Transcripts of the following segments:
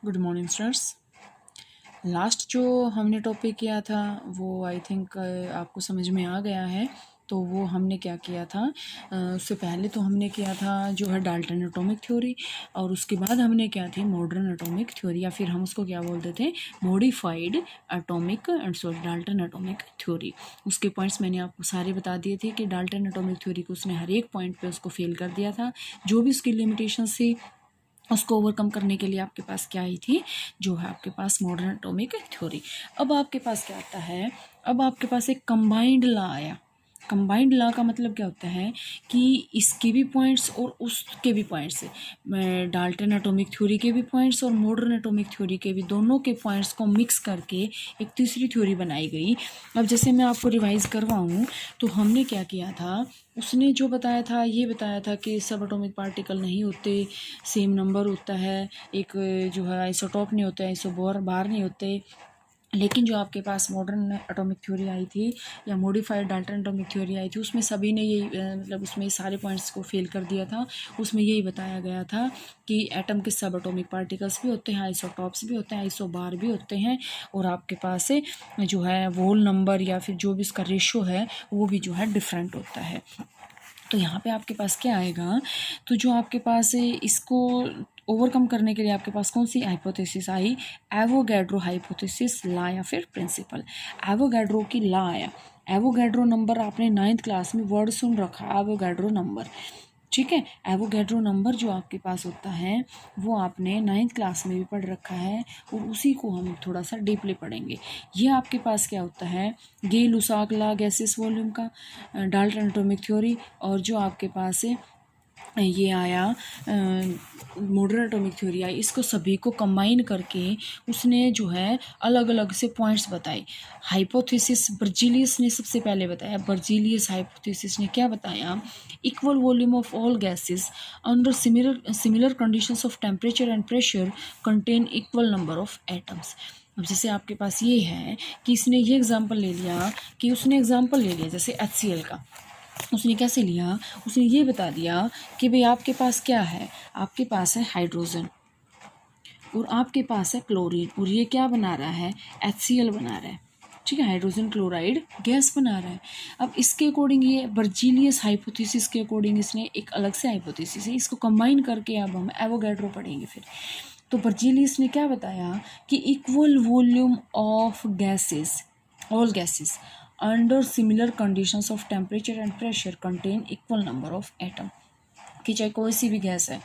Good morning students. Last जो हमने topic किया था वो आई थिंक आपको समझ में आ गया है। तो वो हमने क्या किया था, उससे पहले तो हमने किया था जो है डाल्टन एटॉमिक थ्योरी, और उसके बाद हमने क्या थी मॉडर्न एटॉमिक थ्योरी, या फिर हम उसको क्या बोलते थे modified atomic Dalton atomic theory. उसके पॉइंट्स मैंने आपको सारे बता दिए थे कि डाल्टन एटॉमिक थ्योरी को उसने हर एक पॉइंट पे उसको फेल कर दिया था। जो भी उसकी लिमिटेशंस थी उसको ओवरकम करने के लिए आपके पास क्या आई थी, जो है आपके पास मॉडर्न एटॉमिक थ्योरी। अब आपके पास क्या आता है, अब आपके पास एक कंबाइंड लॉ आया। कंबाइंड लॉ का मतलब क्या होता है कि इसके भी पॉइंट्स और उसके भी पॉइंट्स, डाल्टन एटॉमिक थ्योरी के भी पॉइंट्स और मॉडर्न एटॉमिक थ्योरी के भी, दोनों के पॉइंट्स को मिक्स करके एक तीसरी थ्योरी बनाई गई। अब जैसे मैं आपको रिवाइज करवाऊँ तो हमने क्या किया था, उसने जो बताया था ये बताया था कि सब एटॉमिक पार्टिकल नहीं होते, सेम नंबर होता है, एक जो है आइसोटॉप नहीं होते, आइसोबोर बार नहीं होते। लेकिन जो आपके पास मॉडर्न एटॉमिक थ्योरी आई थी या मॉडिफाइड डाल्टन एटॉमिक थ्योरी आई थी, उसमें सभी ने यही मतलब उसमें सारे पॉइंट्स को फेल कर दिया था। उसमें यही बताया गया था कि एटम के सब एटॉमिक पार्टिकल्स भी होते हैं, आइसोटॉप्स भी होते हैं, आइसोबार भी होते हैं, और आपके पास जो है वोल नंबर या फिर जो भी इसका रेशो है वो भी जो है डिफरेंट होता है। तो यहाँ पे आपके पास क्या आएगा, तो जो आपके पास इसको ओवरकम करने के लिए आपके पास कौन सी हाइपोथेसिस आई, एवोगैड्रो हाइपोथेसिस ला या फिर प्रिंसिपल। एवोगैड्रो की ला आया। एवोगैड्रो नंबर आपने 9th क्लास में वर्ड सुन रखा, एवोगैड्रो नंबर, ठीक है। एवोगैड्रो नंबर जो आपके पास होता है वो आपने 9th क्लास में भी पढ़ रखा है, और उसी को हम थोड़ा सा डीपली पढ़ेंगे। ये आपके पास क्या होता है, गे लुसाक ला गैसेस वॉल्यूम का, डाल्टन एटॉमिक थ्योरी, और जो आपके पास है ये आया मॉडर्न एटॉमिक थ्योरी आई। इसको सभी को कंबाइन करके उसने जो है अलग अलग से पॉइंट्स बताए। हाइपोथेसिस बर्जीलियस ने सबसे पहले बताया। बर्जीलियस हाइपोथेसिस ने क्या बताया, equal volume of all gases under similar conditions of temperature and pressure contain equal number of atoms. अब जैसे आपके पास ये है कि इसने ये एग्जांपल ले लिया, कि उसने एग्जांपल ले लिया जैसे HCl का। उसने कैसे लिया, उसने ये बता दिया कि भाई आपके पास क्या है, आपके पास है हाइड्रोजन और आपके पास है क्लोरीन, और ये क्या बना रहा है, HCl बना रहा है, ठीक है, हाइड्रोजन क्लोराइड गैस बना रहा है। अब इसके अकॉर्डिंग ये बर्जीलियस हाइपोथेसिस के अकॉर्डिंग इसने एक अलग से हाइपोथेसिस है, इसको कंबाइन करके अब हम एवोगैड्रो पढ़ेंगे फिर। तो बर्जीलियस ने क्या बताया कि equal volume of gases, all gases under similar conditions of temperature and pressure contain equal number of atom. कि चाहे कोई सी भी गैस है,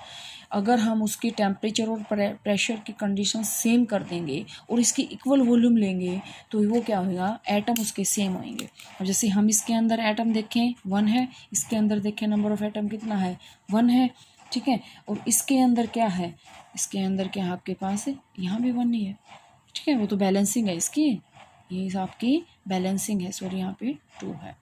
अगर हम उसकी टेम्परेचर और प्रेशर की कंडीशन सेम कर देंगे और इसकी इक्वल वॉल्यूम लेंगे तो वो क्या होगा, एटम उसके सेम होंगे। और जैसे हम इसके अंदर एटम देखें 1 है, इसके अंदर देखें नंबर ऑफ एटम कितना है, 1 है, ठीक है। और इसके अंदर क्या है, इसके अंदर क्या है आपके पास है, यहाँ भी 1 ही है, ठीक है, वो तो बैलेंसिंग है इसकी, ये आपकी बैलेंसिंग है, सॉरी यहाँ पे 2 है,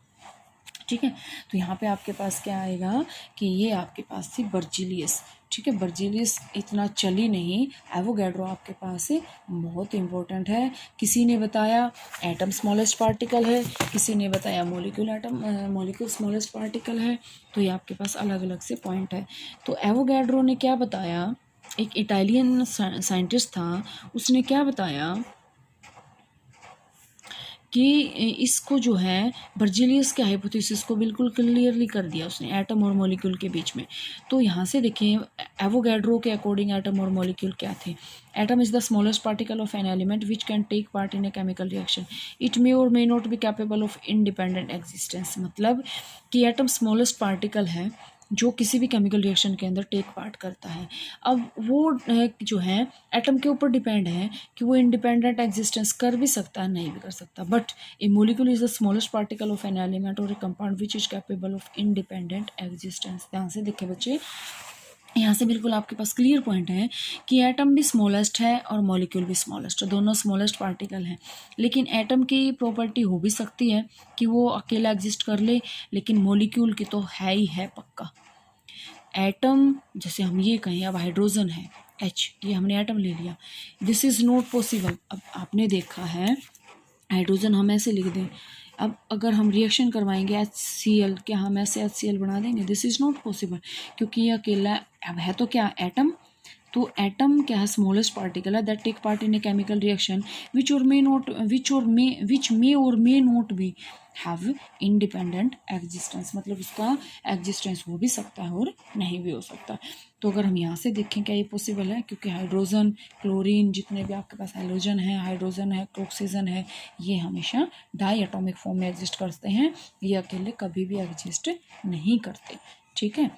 ठीक है। तो यहाँ पे आपके पास क्या आएगा कि ये आपके पास थी बर्जीलियस, ठीक है। बर्जीलियस इतना चली नहीं, एवोगैड्रो आपके पास है, बहुत इंपॉर्टेंट है। किसी ने बताया एटम स्मॉलेस्ट पार्टिकल है, किसी ने बताया मॉलिक्यूल स्मॉलेस्ट पार्टिकल है, तो ये आपके पास अलग अलग से पॉइंट है। तो एवोगैड्रो ने क्या बताया, एक इटालियन साइंटिस्ट था, उसने क्या बताया कि इसको जो है बर्जीलियस के हाइपोथेसिस को बिल्कुल क्लियरली कर दिया उसने एटम और मॉलिक्यूल के बीच में। तो यहाँ से देखें एवोगैड्रो के अकॉर्डिंग एटम और मॉलिक्यूल क्या थे। Atom is the smallest particle of an element which can take part in a chemical reaction, it may और may not be capable of independent existence. मतलब कि एटम स्मॉलेस्ट पार्टिकल है जो किसी भी केमिकल रिएक्शन के अंदर टेक पार्ट करता है। अब वो जो है एटम के ऊपर डिपेंड है कि वो इंडिपेंडेंट एग्जिस्टेंस कर भी सकता है, नहीं भी कर सकता। But a molecule is the smallest particle of an element और a compound which is capable of independent existence. ध्यान से देखें बच्चे, यहाँ से बिल्कुल आपके पास क्लियर पॉइंट है कि एटम भी स्मॉलेस्ट है और मॉलिक्यूल भी स्मॉलेस्ट है, दोनों स्मॉलेस्ट पार्टिकल हैं। लेकिन एटम की प्रॉपर्टी हो भी सकती है कि वो अकेला एग्जिस्ट कर ले, लेकिन मॉलिक्यूल की तो है ही है पक्का। एटम जैसे हम ये कहें, अब हाइड्रोजन है H, ये हमने एटम ले लिया, दिस इज़ नॉट पॉसिबल। अब आपने देखा है हाइड्रोजन हम ऐसे लिख दें, अब अगर हम रिएक्शन करवाएंगे HCl, क्या हम ऐसे HCl बना देंगे, दिस इज़ नॉट पॉसिबल, क्योंकि ये अकेला अब है तो क्या एटम, तो एटम क्या है, स्मॉलेस्ट पार्टिकल है that take part in a chemical reaction which may और may not be have independent existence, मतलब उसका एग्जिस्टेंस हो भी सकता है और नहीं भी हो सकता। तो अगर हम यहाँ से देखें क्या ये पॉसिबल है, क्योंकि हाइड्रोजन, क्लोरीन, जितने भी आपके पास हाइड्रोजन है, हाइड्रोजन है, ऑक्सीजन है, ये हमेशा डाई एटॉमिक फॉर्म में एग्जिस्ट करते हैं, ये अकेले कभी भी एग्जिस्ट नहीं करते। ठीक है,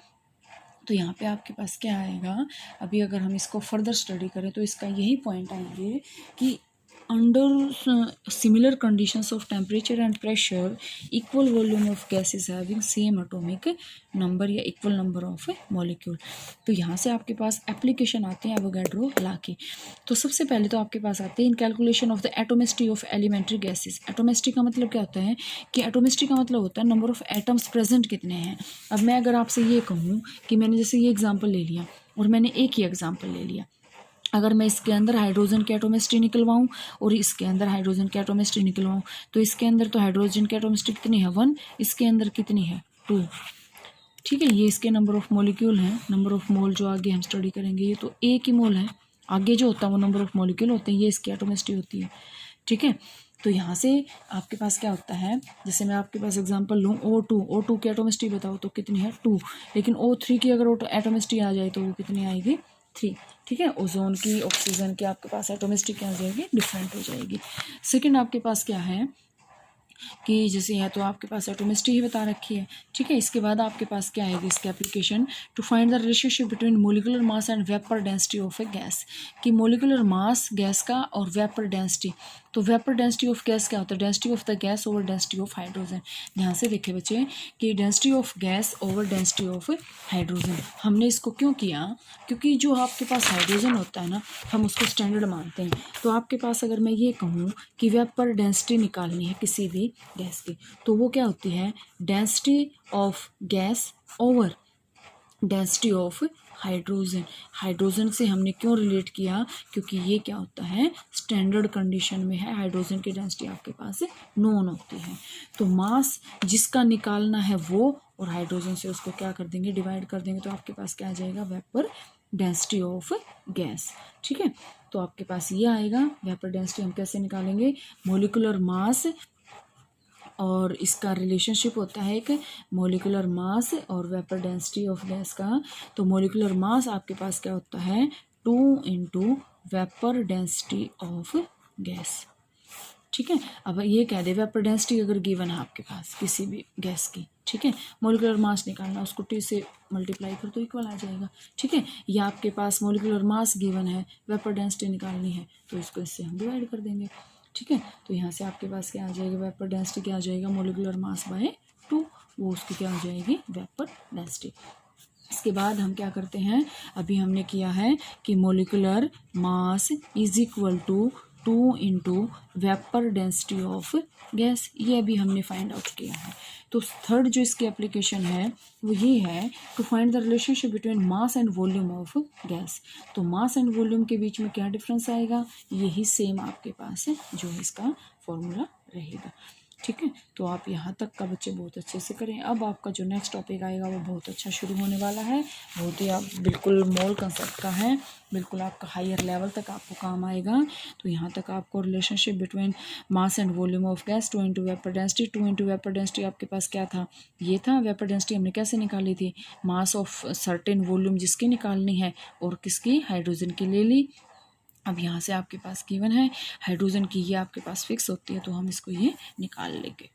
तो यहाँ पे आपके पास क्या आएगा, अभी अगर हम इसको फर्दर स्टडी करें तो इसका यही पॉइंट आएंगे कि under similar conditions of temperature and pressure equal volume of gases having same atomic number या इक्वल नंबर ऑफ मॉलिक्यूल। तो यहाँ से आपके पास एप्लीकेशन आते हैं एवोगैड्रो लॉ के। तो सबसे पहले तो आपके पास आते हैं in calculation of the atomicity of elementary gases. Atomicity का मतलब क्या होता है कि एटोमिसिटी का मतलब होता है नंबर ऑफ एटम्स प्रेजेंट कितने हैं। अब मैं अगर आपसे ये कहूँ कि मैंने जैसे ये एग्जाम्पल ले लिया और मैंने एक ही एग्जाम्पल ले लिया, अगर मैं इसके अंदर हाइड्रोजन की एटोमिसिटी निकलवाऊँ और इसके अंदर हाइड्रोजन की एटोमिसिटी निकलवाऊँ, तो इसके अंदर तो हाइड्रोजन की एटोमिसिटी कितनी है 1, इसके अंदर कितनी है 2। ठीक है, ये इसके नंबर ऑफ मॉलिक्यूल हैं, नंबर ऑफ मोल जो आगे हम स्टडी करेंगे, ये तो एक ही मोल है, आगे जो होता है वो नंबर ऑफ मॉलिक्यूल होते हैं, ये इसकी एटोमिसिटी होती है। ठीक है, तो यहाँ से आपके पास क्या होता है, जैसे मैं आपके पास एग्जांपल लूँ O2 की एटोमिसिटी बताओ तो कितनी है 2, लेकिन O3 की अगर एटोमिसिटी आ जाए तो वो कितनी आएगी 3। ठीक है, ओजोन की, ऑक्सीजन की आपके पास एटोमिसिटी क्या आ जाएगी, डिफरेंट हो जाएगी। सेकंड आपके पास क्या है कि जैसे है तो आपके पास एटोमिसिटी ही बता रखी है। ठीक है, इसके बाद आपके पास क्या आएगी इसकी application, to find the relationship between molecular mass and vapour density of a gas, कि मोलिकुलर मास गैस का और वेपर डेंसिटी। तो वेपर डेंसिटी ऑफ गैस क्या होता है, density of the gas over density of hydrogen. ध्यान से देखे बच्चे कि density of gas over density of hydrogen, हमने इसको क्यों किया, क्योंकि जो आपके पास हाइड्रोजन होता है ना, हम उसको स्टैंडर्ड मानते हैं। तो आपके पास अगर मैं ये कहूँ कि वेपर डेंसिटी निकालनी है किसी भी गैस की, तो वो क्या होती है, density of gas over density of hydrogen. Hydrogen से हमने क्यों रिलेट किया, क्योंकि ये क्या होता है, स्टैंडर्ड कंडीशन में है, हाइड्रोजन की डेंसिटी आपके पास नोन होती है। तो मास जिसका निकालना है वो, और हाइड्रोजन से उसको क्या कर देंगे, डिवाइड कर देंगे, तो आपके पास क्या आ जाएगा, वेपर डेंसिटी ऑफ गैस। ठीक है, तो आपके पास ये आएगा, वेपर डेंसिटी हम कैसे निकालेंगे, मोलिकुलर मास और इसका रिलेशनशिप होता है एक मोलिकुलर मास और वेपर डेंसिटी ऑफ गैस का। तो मोलिकुलर मास आपके पास क्या होता है, 2 into vapour density of gas. ठीक है, अब ये कह दे वेपर डेंसिटी अगर गिवन है आपके पास किसी भी गैस की, ठीक है, मोलिकुलर मास निकालना, उसको T से मल्टीप्लाई कर तो इक्वल आ जाएगा। ठीक है, या आपके पास मोलिकुलर मास गिवन है, वेपर डेंसिटी निकालनी है, तो इसको इससे हम डिवाइड कर देंगे। ठीक है, तो यहाँ से आपके पास क्या आ जाएगा, वेपर डेंसिटी क्या आ जाएगा, मोलिकुलर मास बाय 2, वो उसकी क्या हो जाएगी, वेपर डेंसिटी। इसके बाद हम क्या करते हैं, अभी हमने किया है कि molecular mass is equal to 2 into vapour density of gas, ये अभी हमने फाइंड आउट किया है। तो थर्ड जो इसकी एप्लीकेशन है वो ये है, to find the relationship between mass and volume of gas. तो मास एंड वॉल्यूम के बीच में क्या डिफरेंस आएगा, यही सेम आपके पास है जो इसका फॉर्मूला रहेगा। ठीक है, तो आप यहाँ तक का बच्चे बहुत अच्छे से करें। अब आपका जो नेक्स्ट टॉपिक आएगा वो बहुत अच्छा शुरू होने वाला है, बहुत ही आप बिल्कुल मोल कंसेप्ट का है, बिल्कुल आपका हायर लेवल तक आपको काम आएगा। तो यहाँ तक आपको relationship between mass and volume of gas, 2 into vapour density. 2 into vapour density आपके पास क्या था, ये था। वेपर डेंसिटी हमने कैसे निकाली थी, मास ऑफ सर्टेन वॉल्यूम जिसकी निकालनी है और किसकी, हाइड्रोजन की ले ली। अब यहाँ से आपके पास गिवन है हाइड्रोजन की, ये आपके पास फिक्स होती है तो हम इसको ये निकाल लेंगे।